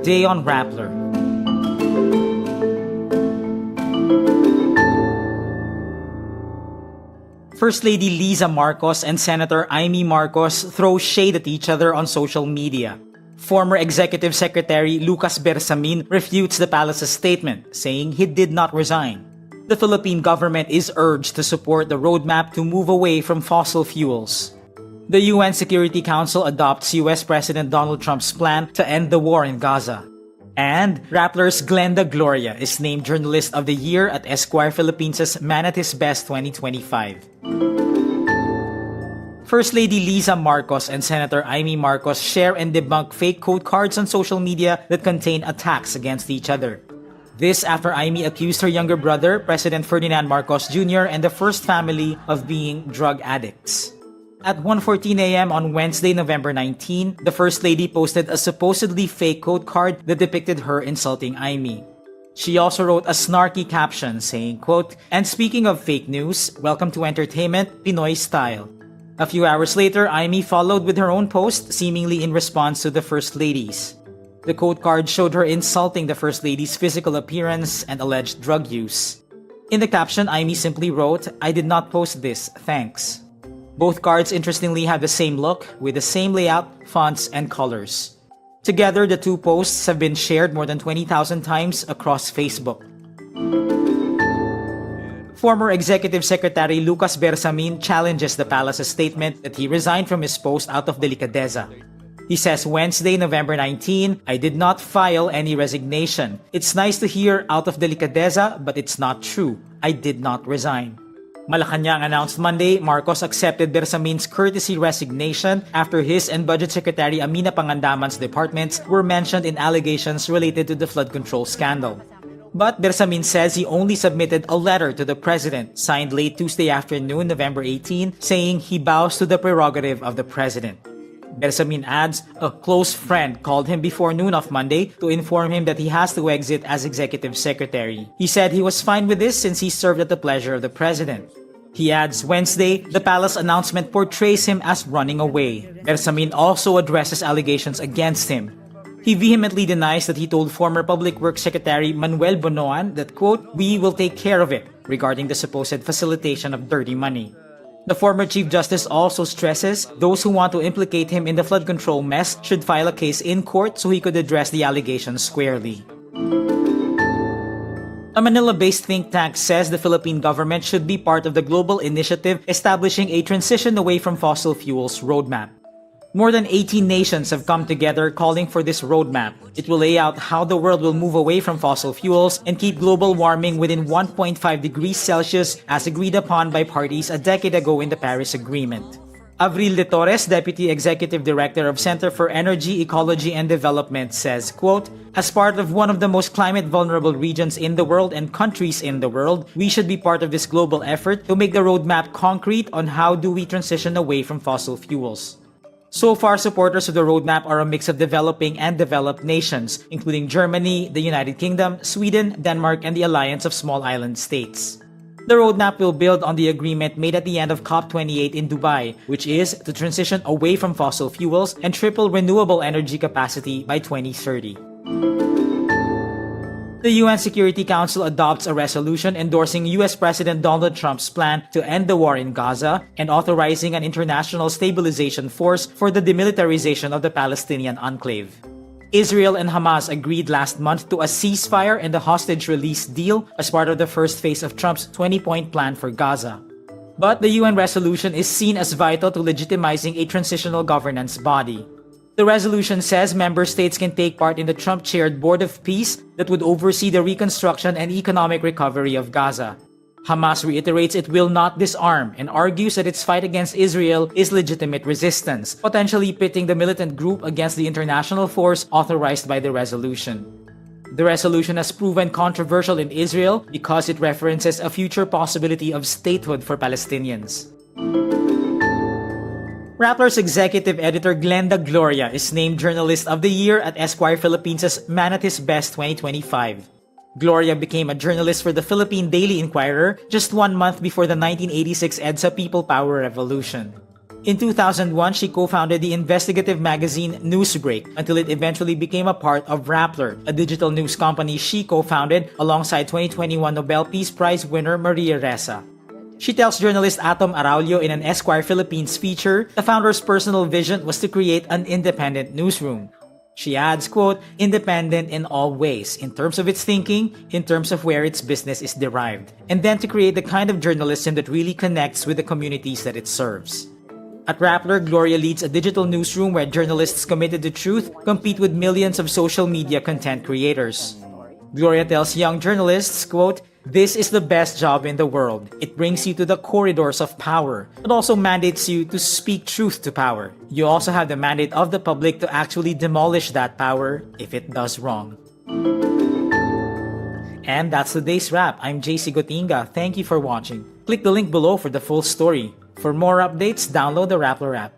Today on Rappler. First Lady Liza Marcos and Senator Imee Marcos throw shade at each other on social media. Former Executive Secretary Lucas Bersamin refutes the palace's statement, saying he did not resign. The Philippine government is urged to support the roadmap to move away from fossil fuels. The UN Security Council adopts US President Donald Trump's plan to end the war in Gaza. And Rappler's Glenda Gloria is named Journalist of the Year at Esquire Philippines Man at His Best 2025. First Lady Liza Marcos and Senator Imee Marcos share and debunk fake code cards on social media that contain attacks against each other. This after Imee accused her younger brother, President Ferdinand Marcos Jr. and the first family of being drug addicts. At 1:14 a.m. on Wednesday, November 19, the First Lady posted a supposedly fake code card that depicted her insulting Imee. She also wrote a snarky caption saying, quote, "And speaking of fake news, welcome to entertainment, Pinoy style." A few hours later, Imee followed with her own post, seemingly in response to the First Lady's. The code card showed her insulting the First Lady's physical appearance and alleged drug use. In the caption, Imee simply wrote, "I did not post this, thanks." Both cards interestingly have the same look, with the same layout, fonts, and colors. Together, the two posts have been shared more than 20,000 times across Facebook. Former Executive Secretary Lucas Bersamin challenges the palace's statement that he resigned from his post out of delicadeza. He says Wednesday, November 19, "I did not file any resignation. It's nice to hear out of delicadeza, but it's not true. I did not resign." Malacanang announced Monday Marcos accepted Bersamin's courtesy resignation after his and Budget Secretary Amina Pangandaman's departments were mentioned in allegations related to the flood control scandal. But Bersamin says he only submitted a letter to the president, signed late Tuesday afternoon, November 18, saying he bows to the prerogative of the president. Bersamin adds, a close friend called him before noon of Monday to inform him that he has to exit as executive secretary. He said he was fine with this since he served at the pleasure of the president. He adds, Wednesday, the palace announcement portrays him as running away. Bersamin also addresses allegations against him. He vehemently denies that he told former Public Works Secretary Manuel Bonoan that, quote, "We will take care of it," regarding the supposed facilitation of dirty money. The former Chief Justice also stresses those who want to implicate him in the flood control mess should file a case in court so he could address the allegations squarely. A Manila-based think tank says the Philippine government should be part of the global initiative establishing a transition away from fossil fuels roadmap. More than 18 nations have come together calling for this roadmap. It will lay out how the world will move away from fossil fuels and keep global warming within 1.5 degrees Celsius as agreed upon by parties a decade ago in the Paris Agreement. Avril de Torres, Deputy Executive Director of Center for Energy, Ecology and Development, says, quote, "As part of one of the most climate-vulnerable regions in the world and countries in the world, we should be part of this global effort to make the roadmap concrete on how do we transition away from fossil fuels." So far, supporters of the roadmap are a mix of developing and developed nations, including Germany, the United Kingdom, Sweden, Denmark, and the Alliance of Small Island States. The roadmap will build on the agreement made at the end of COP28 in Dubai, which is to transition away from fossil fuels and triple renewable energy capacity by 2030. The UN Security Council adopts a resolution endorsing US President Donald Trump's plan to end the war in Gaza and authorizing an international stabilization force for the demilitarization of the Palestinian enclave. Israel and Hamas agreed last month to a ceasefire and a hostage release deal as part of the first phase of Trump's 20-point plan for Gaza. But the UN resolution is seen as vital to legitimizing a transitional governance body. The resolution says member states can take part in the Trump-chaired Board of Peace that would oversee the reconstruction and economic recovery of Gaza. Hamas reiterates it will not disarm and argues that its fight against Israel is legitimate resistance, potentially pitting the militant group against the international force authorized by the resolution. The resolution has proven controversial in Israel because it references a future possibility of statehood for Palestinians. Rappler's executive editor Glenda Gloria is named Journalist of the Year at Esquire Philippines Man at His Best 2025. Gloria became a journalist for the Philippine Daily Inquirer just 1 month before the 1986 EDSA People Power Revolution. In 2001, she co-founded the investigative magazine Newsbreak until it eventually became a part of Rappler, a digital news company she co-founded alongside 2021 Nobel Peace Prize winner Maria Ressa. She tells journalist Atom Araulio in an Esquire Philippines feature, the founder's personal vision was to create an independent newsroom. She adds, quote, independent in all ways, in terms of its thinking, in terms of where its business is derived, and then to create the kind of journalism that really connects with the communities that it serves. At Rappler, Gloria leads a digital newsroom where journalists committed to truth compete with millions of social media content creators. Gloria tells young journalists, quote, this is the best job in the world. It brings you to the corridors of power. It also mandates you to speak truth to power. You also have the mandate of the public to actually demolish that power if it does wrong. And that's today's wrap. I'm JC Gotinga. Thank you for watching. Click the link below for the full story. For more updates, download the Rappler app.